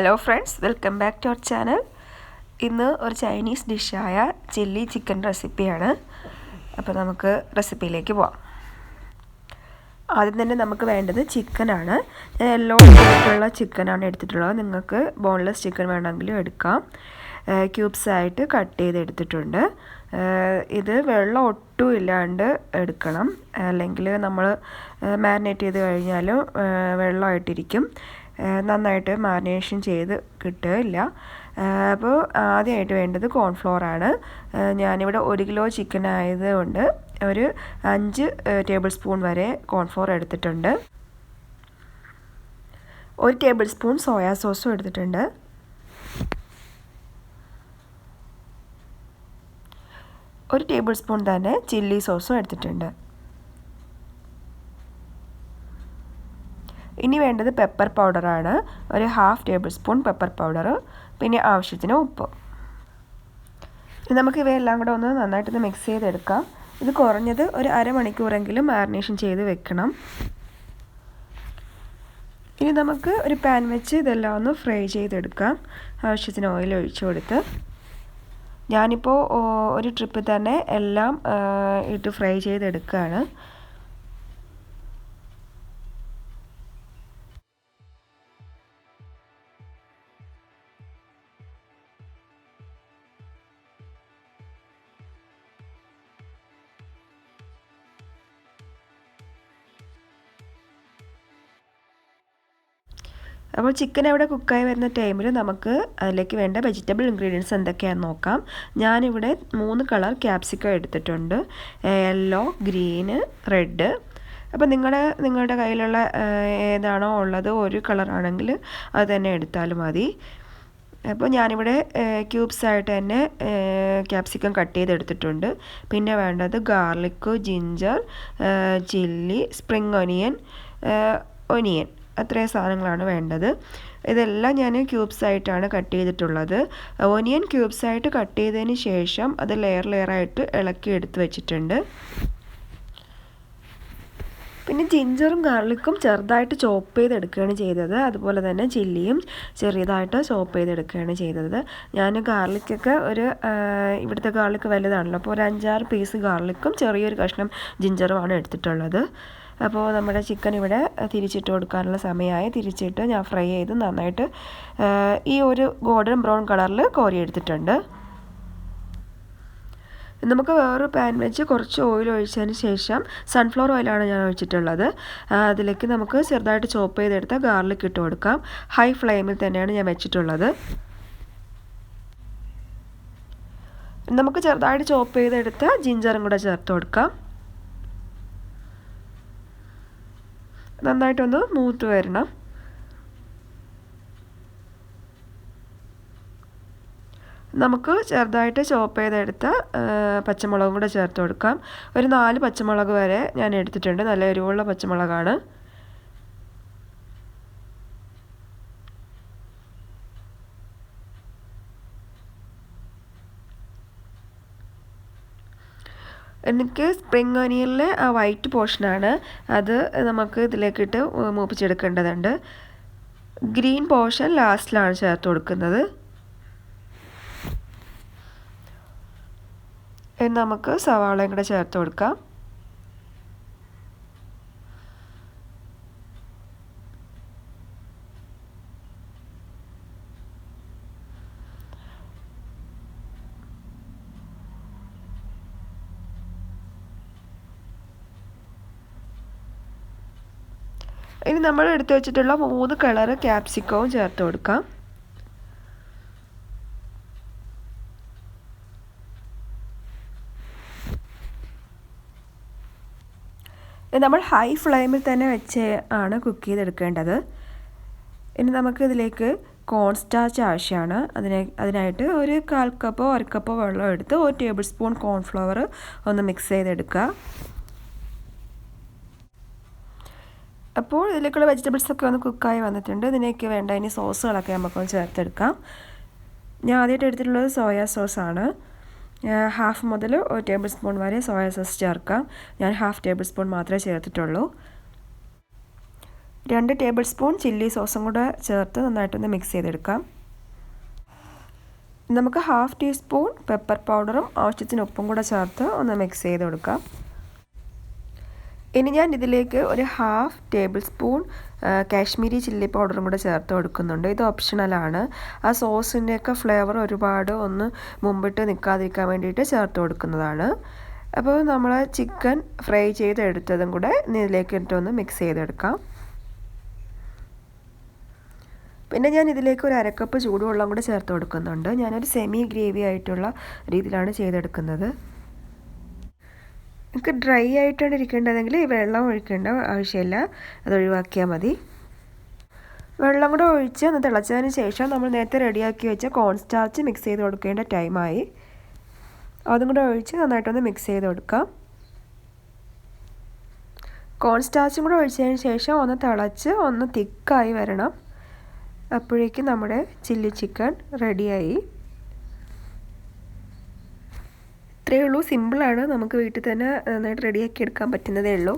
Hello friends, welcome back to our channel. ഇന്ന് ഒരു Chinese ഡിഷായ chilli chicken റെസിപ്പിയാണ്. അപ്പോൾ നമുക്ക് റെസിപ്പിയിലേക്ക് പോവാം. ആദ്യം തന്നെ നമുക്ക് വേണ്ടത് ചിക്കനാണ്. ഞാൻ യെല്ലോ കളറുള്ള ചിക്കനാണ് എടുത്തിട്ടുള്ളത്. നിങ്ങൾക്ക് ബോൺലെസ് ചിക്കൻ വേണമെങ്കിലും എടുക്കാം. ക്യൂബ്സായിട്ട് കട്ട് ചെയ്തെടുത്തിട്ടുണ്ട്. ഇത് വെള്ളം ഒട്ടും ഇല്ലാണ്ട് എടുക്കണം, അല്ലെങ്കിൽ നമ്മൾ മാരിനേറ്റ് ചെയ്ത് കഴിഞ്ഞാലും വെള്ളമായിട്ടിരിക്കും, നന്നായിട്ട് മാരിനേഷൻ ചെയ്ത് കിട്ടില്ല. അപ്പോൾ ആദ്യമായിട്ട് വേണ്ടത് കോൺഫ്ലോറാണ്. ഞാനിവിടെ 1 കിലോ ചിക്കൻ ആയതുകൊണ്ട് ഒരു 5 ടേബിൾ സ്പൂൺ വരെ കോൺഫ്ലോർ എടുത്തിട്ടുണ്ട്. 1 ടേബിൾ സ്പൂൺ സോയാ സോസും എടുത്തിട്ടുണ്ട്. ഒരു ടേബിൾ സ്പൂൺ തന്നെ ചില്ലി സോസും എടുത്തിട്ടുണ്ട്. ഇനി വേണ്ടത് പെപ്പർ പൗഡറാണ്. ഒരു 1/2 ടേബിൾ സ്പൂൺ പെപ്പർ പൗഡർ, പിന്നെ ആവശ്യത്തിന് ഉപ്പ്. നമുക്ക് ഇവയെല്ലാം കൂടെ ഒന്ന് നന്നായിട്ടൊന്ന് മിക്സ് ചെയ്തെടുക്കാം. ഇത് കുറഞ്ഞത് ഒരു അരമണിക്കൂറെങ്കിലും മാരിനേഷൻ ചെയ്ത് വെക്കണം. ഇനി നമുക്ക് ഒരു പാൻ വെച്ച് ഇതെല്ലാം ഒന്ന് ഫ്രൈ ചെയ്തെടുക്കാം. ആവശ്യത്തിന് ഓയിൽ ഒഴിച്ചു കൊടുത്ത് ഞാനിപ്പോൾ ഒരു ട്രിപ്പ് തന്നെ എല്ലാം ഇട്ട് ഫ്രൈ ചെയ്തെടുക്കുകയാണ്. അപ്പോൾ ചിക്കൻ അവിടെ കുക്കായി വരുന്ന ടൈമിൽ നമുക്ക് അതിലേക്ക് വേണ്ട വെജിറ്റബിൾ ഇൻഗ്രീഡിയൻസ് എന്തൊക്കെയാണെന്ന് നോക്കാം. ഞാനിവിടെ 3 കളർ ക്യാപ്സിക്കം എടുത്തിട്ടുണ്ട്. Yellow, green, red. അപ്പോൾ നിങ്ങളുടെ കയ്യിലുള്ള ഏതാണോ ഉള്ളത്, ഒരു കളറാണെങ്കിൽ അത് തന്നെ എടുത്താലും മതി. അപ്പോൾ ഞാനിവിടെ ക്യൂബ്സായിട്ട് തന്നെ ക്യാപ്സിക്കം കട്ട് ചെയ്തെടുത്തിട്ടുണ്ട്. പിന്നെ വേണ്ടത് garlic, ginger, chilli, spring onion അത്രയും സാധനങ്ങളാണ് വേണ്ടത്. ഇതെല്ലാം ഞാൻ ക്യൂബ്സായിട്ടാണ് കട്ട് ചെയ്തിട്ടുള്ളത്. ഒനിയൻ ക്യൂബ്സായിട്ട് കട്ട് ചെയ്തതിന് ശേഷം അത് ലെയറായിട്ട് ഇളക്കി എടുത്ത് വെച്ചിട്ടുണ്ട്. പിന്നെ ജിഞ്ചറും ഗാർലിക്കും ചെറുതായിട്ട് ചോപ്പ് ചെയ്തെടുക്കുകയാണ് ചെയ്തത്. അതുപോലെ തന്നെ ചില്ലിയും ചെറിയതായിട്ട് ചോപ്പ് ചെയ്തെടുക്കുകയാണ് ചെയ്തത്. ഞാൻ ഗാർലിക്കൊക്കെ ഇവിടുത്തെ ഗാർലിക്ക് വലുതാണല്ലോ, അപ്പോൾ ഒരു 5-6 പീസ് ഗാർലിക്കും ചെറിയൊരു കഷ്ണം ജിഞ്ചറുമാണ് എടുത്തിട്ടുള്ളത്. അപ്പോൾ നമ്മുടെ ചിക്കൻ ഇവിടെ തിരിച്ചിട്ട് കൊടുക്കാനുള്ള സമയമായി. തിരിച്ചിട്ട് ഞാൻ ഫ്രൈ ചെയ്ത് നന്നായിട്ട് ഈ ഒരു ഗോൾഡൻ ബ്രൗൺ കളറിൽ കോരിയെടുത്തിട്ടുണ്ട്. നമുക്ക് വേറൊരു പാൻ വെച്ച് കുറച്ച് ഓയിൽ ഒഴിച്ചതിന് ശേഷം സൺഫ്ലവർ ഓയിലാണ് ഞാൻ ഒഴിച്ചിട്ടുള്ളത്. അതിലേക്ക് നമുക്ക് ചെറുതായിട്ട് ചോപ്പ് ചെയ്തെടുത്ത ഗാർലിക് ഇട്ട് കൊടുക്കാം. ഹൈ ഫ്ലെയിമിൽ തന്നെയാണ് ഞാൻ വെച്ചിട്ടുള്ളത്. നമുക്ക് ചെറുതായിട്ട് ചോപ്പ് ചെയ്തെടുത്ത ജിഞ്ചറും കൂടെ ചേർത്ത് കൊടുക്കാം. നന്നായിട്ടൊന്ന് മൂത്ത് വരണം. നമുക്ക് ചെറുതായിട്ട് ചോപ്പ് ചെയ്തെടുത്ത പച്ചമുളകും കൂടെ ചേർത്ത് കൊടുക്കാം. ഒരു 4 പച്ചമുളക് വരെ ഞാൻ എടുത്തിട്ടുണ്ട്. നല്ല എരിവുള്ള പച്ചമുളകാണ്. എനിക്ക് സ്പ്രിംഗ് ഒനിയനിലെ ആ വൈറ്റ് പോർഷനാണ്, അത് നമുക്ക് ഇതിലേക്കിട്ട് മൂപ്പിച്ചെടുക്കേണ്ടതുണ്ട്. ഗ്രീൻ പോർഷൻ ലാസ്റ്റിലാണ് ചേർത്ത് കൊടുക്കുന്നത്. നമുക്ക് സവാളയും കൂടെ ചേർത്ത് കൊടുക്കാം. ഇനി നമ്മൾ എടുത്തു വെച്ചിട്ടുള്ള 3 കളർ ക്യാപ്സിക്കവും ചേർത്ത് കൊടുക്കാം. നമ്മൾ ഹൈ ഫ്ലെയിമിൽ തന്നെ വെച്ച് ആണ് കുക്ക് ചെയ്തെടുക്കേണ്ടത്. ഇനി നമുക്ക് ഇതിലേക്ക് കോൺ സ്റ്റാർച്ച് ആവശ്യമാണ്. അതിനായിട്ട് ഒരു 1/4 കപ്പോ 1 കപ്പോ വെള്ളം എടുത്ത് 1 ടേബിൾ സ്പൂൺ കോൺഫ്ലവർ ഒന്ന് മിക്സ് ചെയ്തെടുക്കുക. അപ്പോൾ ഇതിലേക്കുള്ള വെജിറ്റബിൾസൊക്കെ ഒന്ന് കുക്കായി വന്നിട്ടുണ്ട്. ഇതിലേക്ക് വേണ്ട ഇനി സോസുകളൊക്കെ നമുക്കൊന്ന് ചേർത്തെടുക്കാം. ഞാൻ ആദ്യമായിട്ട് എടുത്തിട്ടുള്ളത് സോയാ സോസാണ്. 1/2 മുതൽ 1 ടേബിൾ സ്പൂൺ വരെ സോയാ സോസ് ചേർക്കാം. ഞാൻ 1/2 ടേബിൾ സ്പൂൺ മാത്രമേ ചേർത്തിട്ടുള്ളൂ. 2 ടേബിൾ സ്പൂൺ ചില്ലി സോസും കൂടെ ചേർത്ത് നന്നായിട്ടൊന്ന് മിക്സ് ചെയ്തെടുക്കാം. നമുക്ക് 1/2 ടീസ്പൂൺ പെപ്പർ പൗഡറും ആവശ്യത്തിന് ഉപ്പും കൂടെ ചേർത്ത് ഒന്ന് മിക്സ് ചെയ്ത് കൊടുക്കാം. ഇനി ഞാൻ ഇതിലേക്ക് ഒരു 1/2 ടേബിൾ സ്പൂൺ കാശ്മീരി ചില്ലി പൗഡറും കൂടെ ചേർത്ത് കൊടുക്കുന്നുണ്ട്. ഇത് ഓപ്ഷണലാണ്. ആ സോസിൻ്റെയൊക്കെ ഫ്ലേവർ ഒരുപാട് ഒന്ന് മുമ്പിട്ട് നിൽക്കാതിരിക്കാൻ വേണ്ടിയിട്ട് ചേർത്ത് കൊടുക്കുന്നതാണ്. അപ്പോൾ നമ്മൾ ചിക്കൻ ഫ്രൈ ചെയ്തെടുത്തതും കൂടെ ഇതിലേക്ക് ഇട്ടൊന്ന് മിക്സ് ചെയ്തെടുക്കാം. പിന്നെ ഞാൻ ഇതിലേക്ക് ഒരു 1/2 കപ്പ് ചൂടുവെള്ളം കൂടെ ചേർത്ത് കൊടുക്കുന്നുണ്ട്. ഞാനൊരു സെമി ഗ്രേവി ആയിട്ടുള്ള രീതിയിലാണ് ചെയ്തെടുക്കുന്നത്. നിങ്ങൾക്ക് ഡ്രൈ ആയിട്ടാണ് ഇരിക്കേണ്ടതെങ്കിൽ ഈ വെള്ളം ഒഴിക്കേണ്ട ആവശ്യമില്ല, അത് ഒഴിവാക്കിയാൽ മതി. വെള്ളം കൂടെ ഒഴിച്ച് ഒന്ന് തിളച്ചതിന് ശേഷം നമ്മൾ നേരത്തെ റെഡിയാക്കി വെച്ച കോൺ സ്റ്റാർച്ച് മിക്സ് ചെയ്ത് കൊടുക്കേണ്ട ടൈമായി. അതും കൂടെ ഒഴിച്ച് നന്നായിട്ടൊന്ന് മിക്സ് ചെയ്ത് കൊടുക്കാം. കോൺ സ്റ്റാർച്ചും കൂടെ ഒഴിച്ചതിന് ശേഷം ഒന്ന് തിളച്ച് ഒന്ന് തിക്കായി വരണം. അപ്പോഴേക്കും നമ്മുടെ ചില്ലി ചിക്കൻ റെഡിയായി. ഇത്രയേ ഉള്ളൂ, സിമ്പിളാണ്. നമുക്ക് വീട്ടിൽ തന്നെ നന്നായിട്ട് റെഡിയാക്കി എടുക്കാൻ പറ്റുന്നതേ ഉള്ളൂ.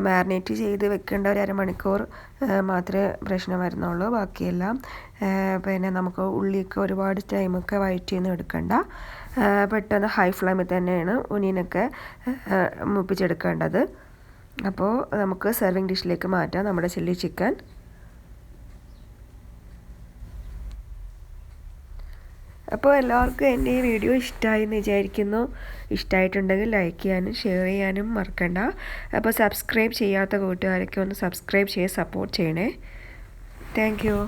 മാരിനേറ്റ് ചെയ്ത് വെക്കേണ്ട ഒരു 1/2 മണിക്കൂർ മാത്രമേ പ്രശ്നം വരുന്നുള്ളൂ. ബാക്കിയെല്ലാം പിന്നെ നമുക്ക് ഉള്ളിയൊക്കെ ഒരുപാട് ടൈമൊക്കെ വഴറ്റി ഒന്നും എടുക്കണ്ട. പെട്ടെന്ന് ഹൈ ഫ്ലെയിമിൽ തന്നെയാണ് ഒനിയനൊക്കെ മൂപ്പിച്ചെടുക്കേണ്ടത്. അപ്പോൾ നമുക്ക് സെർവിങ് ഡിഷിലേക്ക് മാറ്റാം നമ്മുടെ ചില്ലി ചിക്കൻ. അപ്പോൾ എല്ലാവർക്കും എൻ്റെ ഈ വീഡിയോ ഇഷ്ടമായി എന്ന് വിചാരിക്കുന്നു. ഇഷ്ടമായിട്ടുണ്ടെങ്കിൽ ലൈക്ക് ചെയ്യാനും ഷെയർ ചെയ്യാനും മറക്കണ്ട. അപ്പോൾ സബ്സ്ക്രൈബ് ചെയ്യാത്ത കൂട്ടുകാരൊക്കെ ഒന്ന് സബ്സ്ക്രൈബ് ചെയ്ത് സപ്പോർട്ട് ചെയ്യണേ. Thank you.